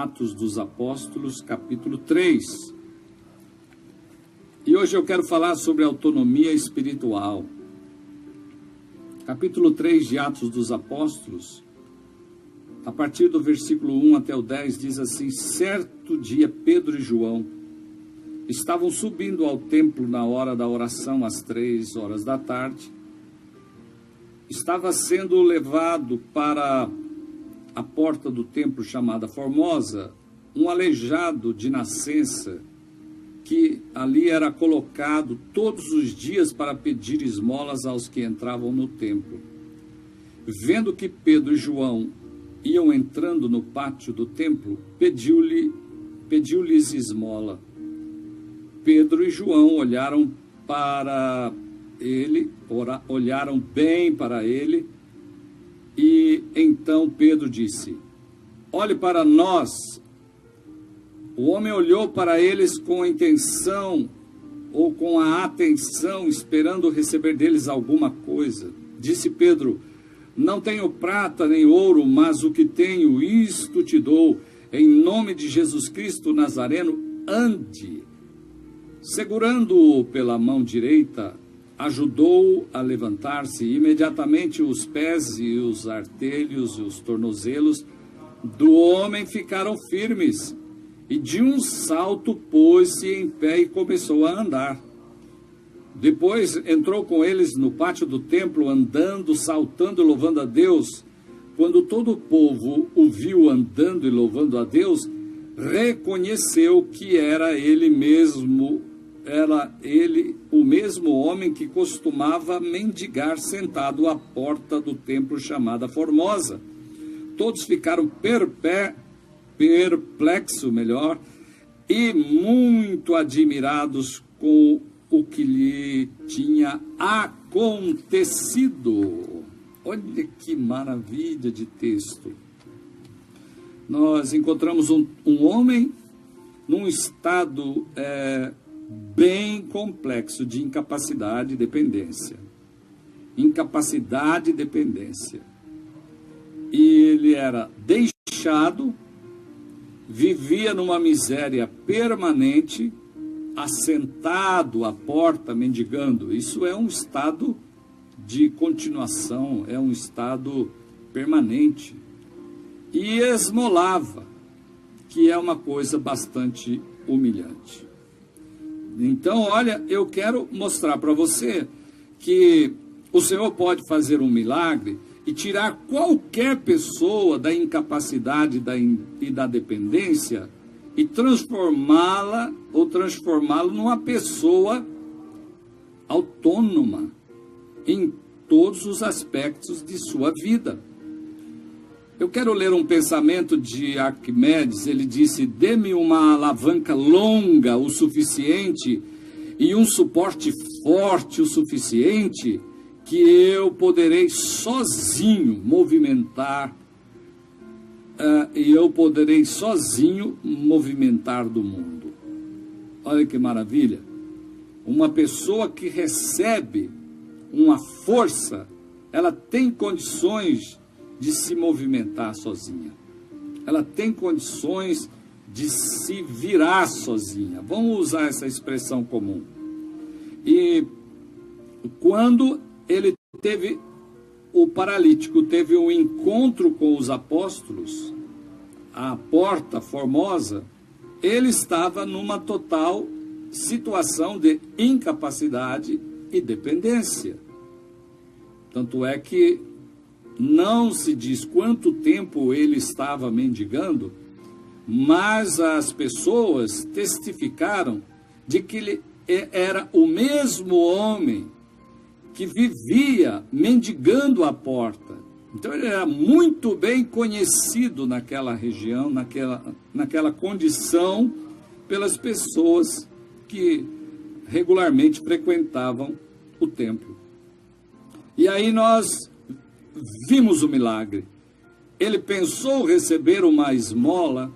Atos dos Apóstolos, capítulo 3. E hoje eu quero falar sobre autonomia espiritual. Capítulo 3 de Atos dos Apóstolos, a partir do versículo 1 até o 10, diz assim: certo dia Pedro e João estavam subindo ao templo na hora da oração, às 3 horas da tarde. Estava sendo levado para a porta do templo chamada Formosa, um aleijado de nascença, que ali era colocado todos os dias para pedir esmolas aos que entravam no templo. Vendo que Pedro e João iam entrando no pátio do templo, pediu-lhes esmola. Pedro e João olharam bem para ele, e então Pedro disse: olhe para nós. O homem olhou para eles com a intenção, ou com a atenção, esperando receber deles alguma coisa. Disse Pedro: não tenho prata nem ouro, mas o que tenho, isto te dou. Em nome de Jesus Cristo Nazareno, ande. Segurando-o pela mão direita, ajudou-o a levantar-se. Imediatamente os pés e os artelhos e os tornozelos do homem ficaram firmes, e de um salto pôs-se em pé e começou a andar. Depois entrou com eles no pátio do templo, andando, saltando e louvando a Deus. Quando todo o povo o viu andando e louvando a Deus, reconheceu que era ele o mesmo homem que costumava mendigar sentado à porta do templo chamada Formosa. Todos ficaram perplexos, e muito admirados com o que lhe tinha acontecido. Olha que maravilha de texto. Nós encontramos um homem num estado bem complexo de incapacidade e dependência. Incapacidade e dependência. E ele era deixado, vivia numa miséria permanente, assentado à porta, mendigando. Isso é um estado de continuação, é um estado permanente. E esmolava, que é uma coisa bastante humilhante. Então, olha, eu quero mostrar para você que o Senhor pode fazer um milagre e tirar qualquer pessoa da incapacidade e da dependência e transformá-lo numa pessoa autônoma em todos os aspectos de sua vida. Eu quero ler um pensamento de Arquimedes. Ele disse: dê-me uma alavanca longa o suficiente e um suporte forte o suficiente, que eu poderei sozinho movimentar do mundo. Olha que maravilha. Uma pessoa que recebe uma força, ela tem condições de se movimentar sozinha. Ela tem condições de se virar sozinha. Vamos usar essa expressão comum. E quando o paralítico teve um encontro com os apóstolos, à porta Formosa, ele estava numa total situação de incapacidade e dependência. Tanto é que não se diz quanto tempo ele estava mendigando, mas as pessoas testificaram de que ele era o mesmo homem que vivia mendigando a porta. Então ele era muito bem conhecido naquela região, naquela condição, pelas pessoas que regularmente frequentavam o templo. E aí nós vimos o milagre. Ele pensou receber uma esmola,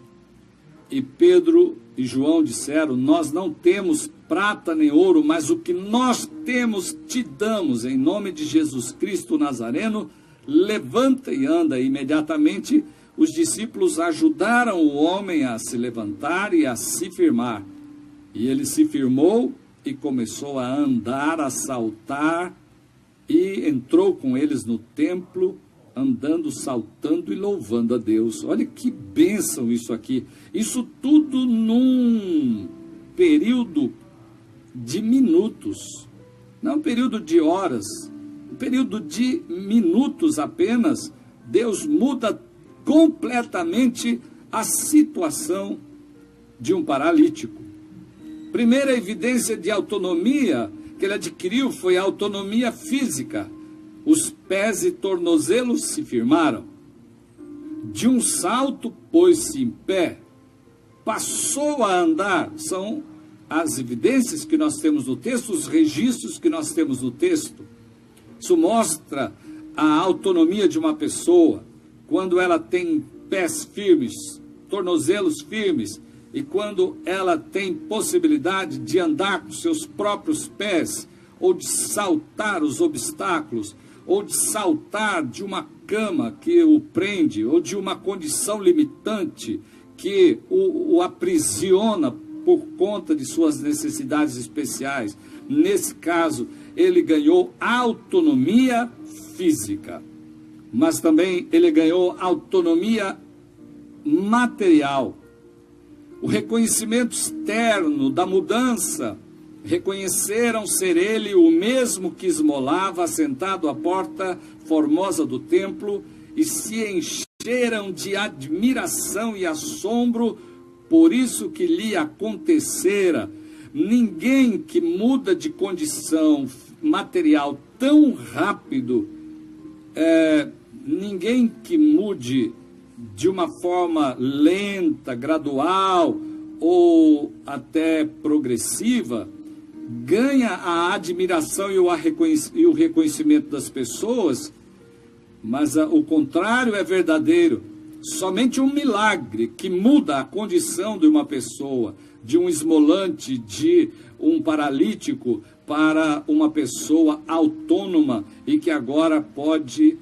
e Pedro e João disseram: nós não temos prata nem ouro, mas o que nós temos te damos. Em nome de Jesus Cristo Nazareno, levanta e anda. Imediatamente os discípulos ajudaram o homem a se levantar e a se firmar. E ele se firmou e começou a andar, a saltar, e entrou com eles no templo, andando, saltando e louvando a Deus. Olha que bênção isso aqui. Isso tudo num período de minutos, não um período de horas, um período de minutos apenas. Deus muda completamente a situação de um paralítico. Primeira evidência de autonomia que ele adquiriu foi a autonomia física. Os pés e tornozelos se firmaram. De um salto, pôs-se em pé. Passou a andar. São as evidências que nós temos no texto, os registros que nós temos no texto. Isso mostra a autonomia de uma pessoa quando ela tem pés firmes, tornozelos firmes, e quando ela tem possibilidade de andar com seus próprios pés, ou de saltar os obstáculos, ou de saltar de uma cama que o prende, ou de uma condição limitante que o aprisiona por conta de suas necessidades especiais. Nesse caso, ele ganhou autonomia física, mas também ele ganhou autonomia material. O reconhecimento externo da mudança, reconheceram ser ele o mesmo que esmolava assentado à porta formosa do templo, e se encheram de admiração e assombro por isso que lhe acontecera. Ninguém que muda de condição material tão rápido, ninguém que mude de uma forma lenta, gradual ou até progressiva, ganha a admiração e o reconhecimento das pessoas, mas o contrário é verdadeiro. Somente um milagre que muda a condição de uma pessoa, de um esmolante, de um paralítico, para uma pessoa autônoma e que agora pode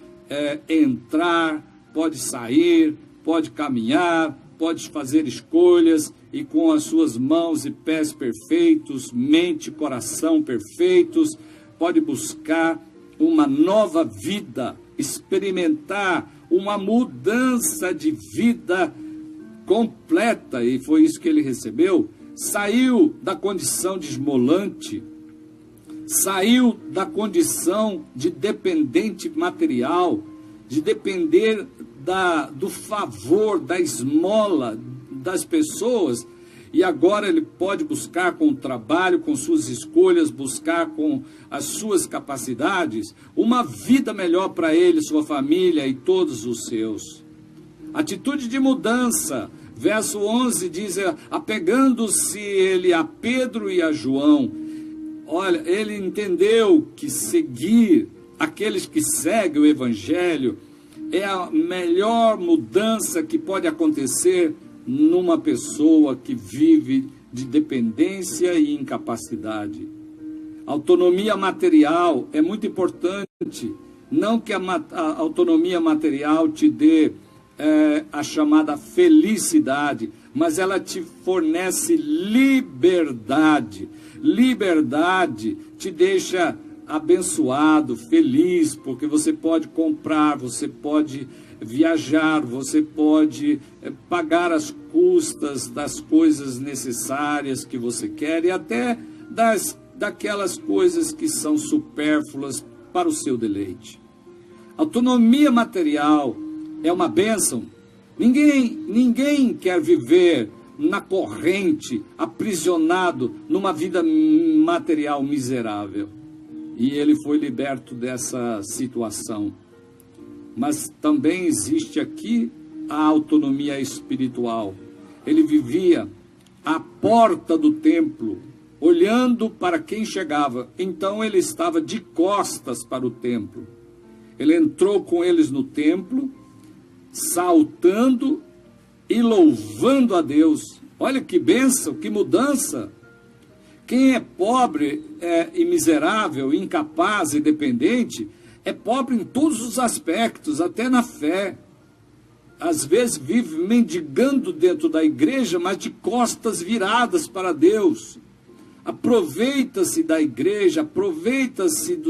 entrar, pode sair, pode caminhar, pode fazer escolhas, e com as suas mãos e pés perfeitos, mente e coração perfeitos, pode buscar uma nova vida, experimentar uma mudança de vida completa, e foi isso que ele recebeu. Saiu da condição de esmolante, saiu da condição de dependente material, de depender do favor, da esmola das pessoas, e agora ele pode buscar com o trabalho, com suas escolhas, buscar com as suas capacidades, uma vida melhor para ele, sua família e todos os seus. Atitude de mudança. Verso 11 diz, apegando-se ele a Pedro e a João. Olha, ele entendeu que seguir aqueles que seguem o Evangelho é a melhor mudança que pode acontecer numa pessoa que vive de dependência e incapacidade. Autonomia material é muito importante. Não que a autonomia material te dê a chamada felicidade, mas ela te fornece liberdade. Liberdade te deixa abençoado, feliz, porque você pode comprar, você pode viajar, você pode pagar as custas das coisas necessárias que você quer, e até daquelas coisas que são supérfluas para o seu deleite. Autonomia material é uma bênção. Ninguém quer viver na corrente, aprisionado numa vida material miserável. E ele foi liberto dessa situação. Mas também existe aqui a autonomia espiritual. Ele vivia à porta do templo, olhando para quem chegava. Então ele estava de costas para o templo. Ele entrou com eles no templo, saltando e louvando a Deus. Olha que bênção, que mudança. Quem é pobre e miserável, incapaz e dependente, é pobre em todos os aspectos, até na fé. às vezes vive mendigando dentro da igreja, mas de costas viradas para Deus. Aproveita-se da igreja, aproveita-se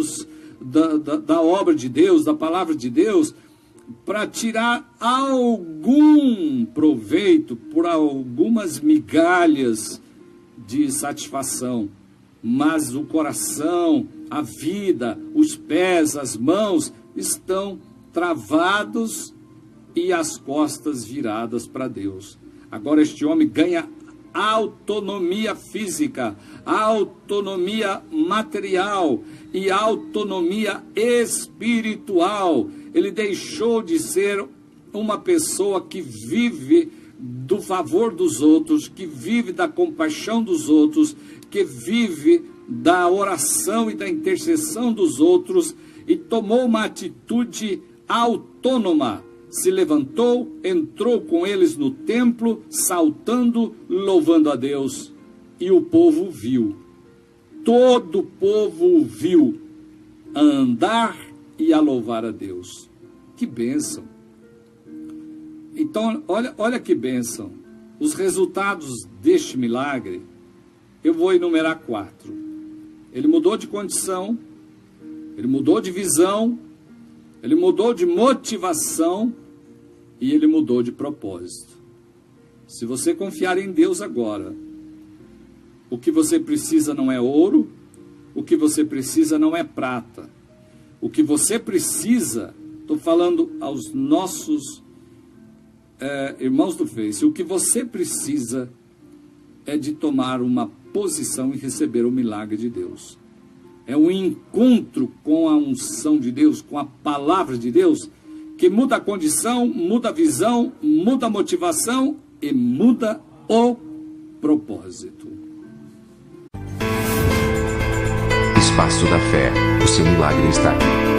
da obra de Deus, da palavra de Deus, para tirar algum proveito por algumas migalhas de satisfação. Mas o coração, a vida, os pés, as mãos estão travados e as costas viradas para Deus. Agora este homem ganha autonomia física, autonomia material e autonomia espiritual. Ele deixou de ser uma pessoa que vive do favor dos outros, que vive da compaixão dos outros, que vive da oração e da intercessão dos outros, e tomou uma atitude autônoma. Se levantou, entrou com eles no templo, saltando, louvando a Deus. E o povo viu. Todo o povo o viu a andar e a louvar a Deus. Que bênção! Então, olha que bênção. Os resultados deste milagre, eu vou enumerar 4. Ele mudou de condição, ele mudou de visão, ele mudou de motivação, e ele mudou de propósito. Se você confiar em Deus agora, o que você precisa não é ouro, o que você precisa não é prata. O que você precisa, estou falando aos nossos irmãos do Face, o que você precisa é de tomar uma posição e receber o milagre de Deus. É um encontro com a unção de Deus, com a palavra de Deus, que muda a condição, muda a visão, muda a motivação e muda o propósito. Espaço da Fé, o seu milagre está aqui.